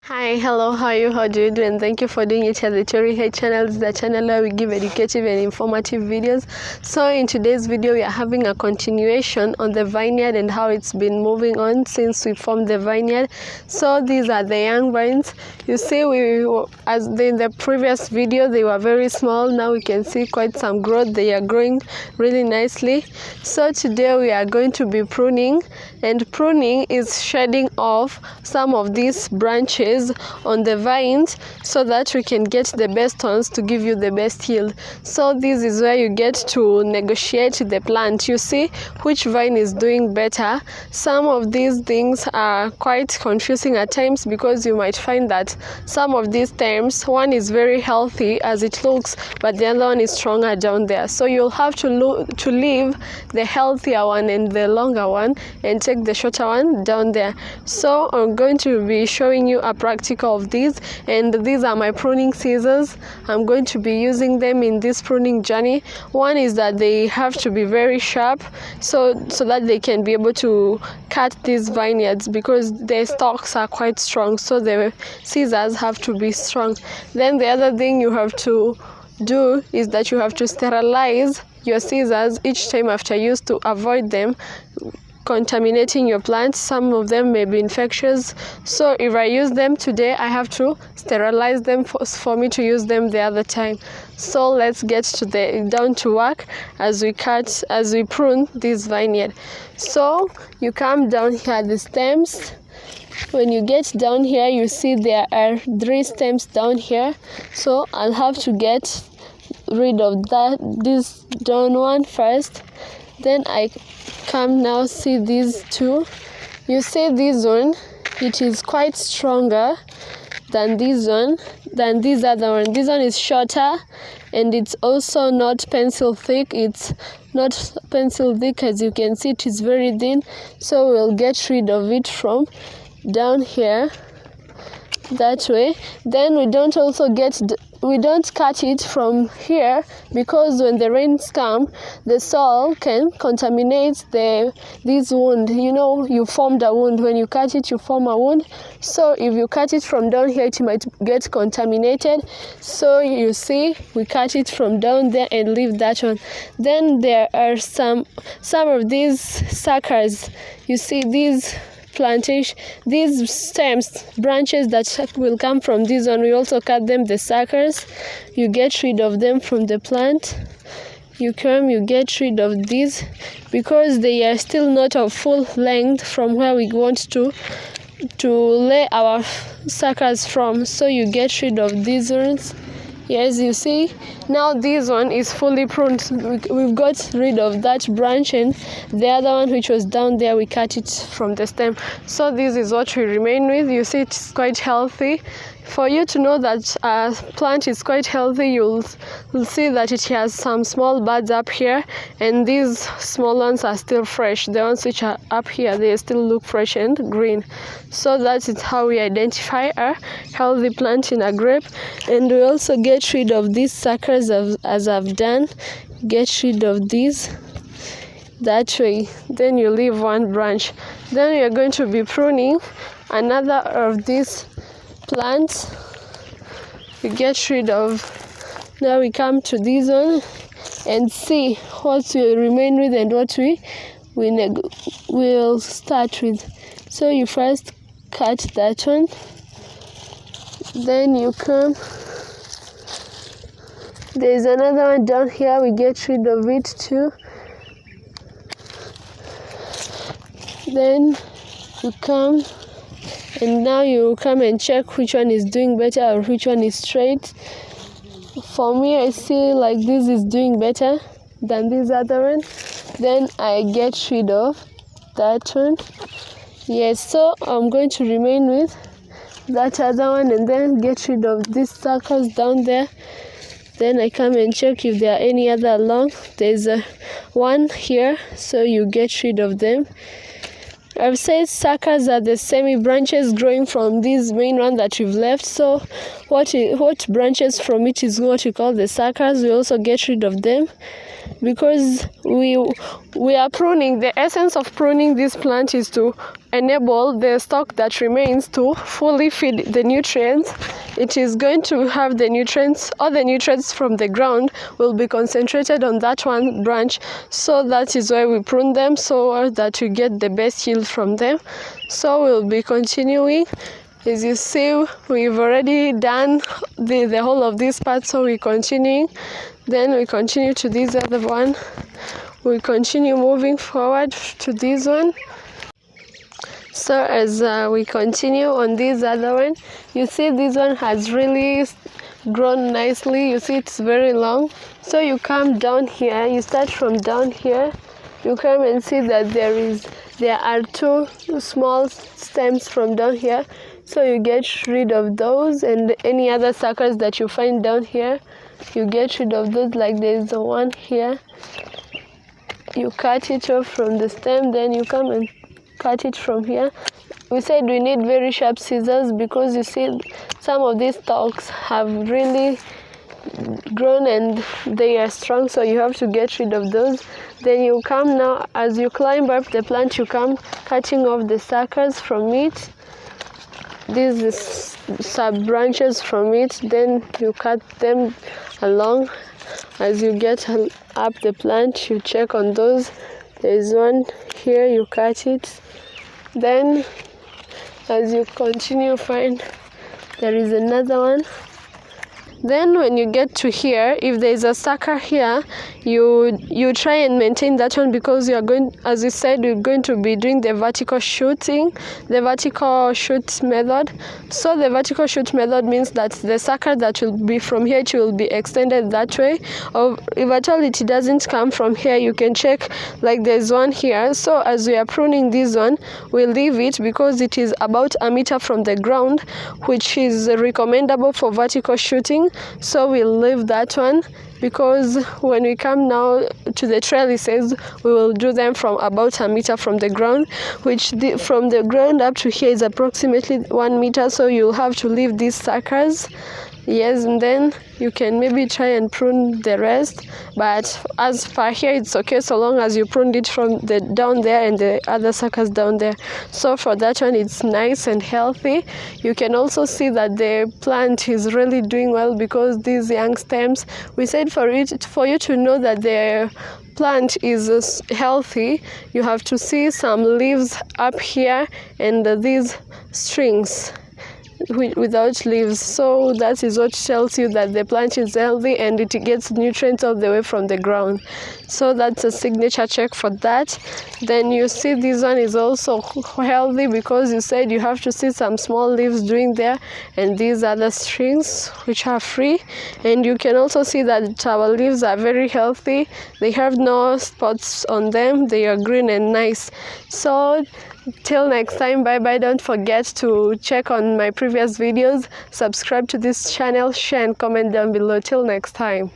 Hi, hello, how are you? How do you do? And thank you for doing it here. The Tori Head channel is the channel where we give educative and informative videos. So in today's video, we are having a continuation on the vineyard and how it's been moving on since we formed the vineyard. So these are the young vines. You see, in the previous video, they were very small. Now we can see quite some growth. They are growing really nicely. So today we are going to be pruning, and pruning is shedding off some of these branches on the vines so that we can get the best ones to give you the best yield. So this is where you get to negotiate the plant. You see which vine is doing better. Some of these things are quite confusing at times because you might find that some of these stems, one is very healthy as it looks, but the other one is stronger down there. So you'll have to leave the healthier one and the longer one and take the shorter one down there. So I'm going to be showing you a practical of these, and these are my pruning scissors. I'm going to be using them in this pruning journey. One is that they have to be very sharp so that they can be able to cut these vineyards because their stalks are quite strong, so the scissors have to be strong. Then the other thing you have to do is that you have to sterilize your scissors each time after use to avoid them contaminating your plants. Some of them may be infectious, so if I use them today, I have to sterilize them for me to use them the other time. So let's get down to work as we prune this vineyard. So you come down here, the stems. When you get down here, you see there are 3 stems down here, so I'll have to get rid of this down one first. Then I come now, see these 2. You see this one, it is quite stronger than this other one. This one is shorter and it's also not pencil thick. It's not pencil thick, as you can see, it is very thin. So we'll get rid of it from down here that way. Then we don't cut it from here because when the rains come, the soil can contaminate this wound. You know, you formed a wound. When you cut it, you form a wound. So if you cut it from down here, it might get contaminated. So you see, we cut it from down there and leave that one. Then there are some of these suckers. You see these stems, branches that will come from this one, we also cut them, the suckers. You get rid of them from the plant. You get rid of these because they are still not of full length from where we want to lay our suckers from. So you get rid of these ones. Yes, you see, now this one is fully pruned. We've got rid of that branch, and the other one which was down there, we cut it from the stem. So this is what we remain with. You see, it's quite healthy. For you to know that a plant is quite healthy, you'll see that it has some small buds up here, and these small ones are still fresh. The ones which are up here, they still look fresh and green. So that is how we identify a healthy plant in a grape. And we also get rid of these suckers as I've done. Get rid of these that way. Then you leave one branch. Then we are going to be pruning another of these plants. We get rid of. Now we come to this one and see what we remain with and what we'll start with. So you first cut that one, then you come. There's another one down here. We get rid of it too. Then you come. And now you come and check which one is doing better or which one is straight. For me, I see like this is doing better than this other one. Then I get rid of that one. Yes, so I'm going to remain with that other one and then get rid of these suckers down there. Then I come and check if there are any other along. There's one here, so you get rid of them. I've said suckers are the semi-branches growing from this main one that we've left. So what branches from it is what we call the suckers. We also get rid of them because we are pruning. The essence of pruning this plant is to enable the stalk that remains to fully feed the nutrients. It is going to have the nutrients, all the nutrients from the ground will be concentrated on that one branch. So that is why we prune them, so that we get the best yield from them. So we'll be continuing. As you see, we've already done the whole of this part, so we're continuing. Then we continue to this other one. We continue moving forward to this one. So as we continue on this other one, you see this one has really grown nicely. You see it's very long. So you come down here, you start from down here, you come and see that there are two small stems from down here. So you get rid of those, and any other suckers that you find down here, you get rid of those. Like there's the one here, you cut it off from the stem, then you come and cut it from here. We said we need very sharp scissors because you see some of these stalks have really grown and they are strong, so you have to get rid of those. Then you come now, as you climb up the plant, you come cutting off the suckers from it. These are sub branches from it, then you cut them along. As you get up the plant, you check on those. There is one here, you cut it. Then as you continue, find there is another one. Then when you get to here, if there is a sucker here, you try and maintain that one, because you are going, as we said, we're going to be doing the vertical shooting, the vertical shoot method. So the vertical shoot method means that the sucker that will be from here, it will be extended that way. Or if at all it doesn't come from here, you can check, like there's one here. So as we are pruning this one, we'll leave it because it is about a meter from the ground, which is recommendable for vertical shooting. So we'll leave that one, because when we come now to the trellises, we will do them from about a meter from the ground, which from the ground up to here is approximately 1 meter. So you'll have to leave these suckers. Yes, and then you can maybe try and prune the rest, but as per here it's okay so long as you pruned it from the down there and the other suckers down there. So for that one, it's nice and healthy. You can also see that the plant is really doing well, because these young stems, we said for you to know that the plant is healthy, you have to see some leaves up here and these strings without leaves. So that is what tells you that the plant is healthy and it gets nutrients all the way from the ground. So that's a signature check for that. Then you see this one is also healthy, because you said you have to see some small leaves doing there, and these other strings which are free. And you can also see that our leaves are very healthy. They have no spots on them. They are green and nice. So till next time, bye bye. Don't forget to check on my previous videos, subscribe to this channel, share and comment down below. Till next time.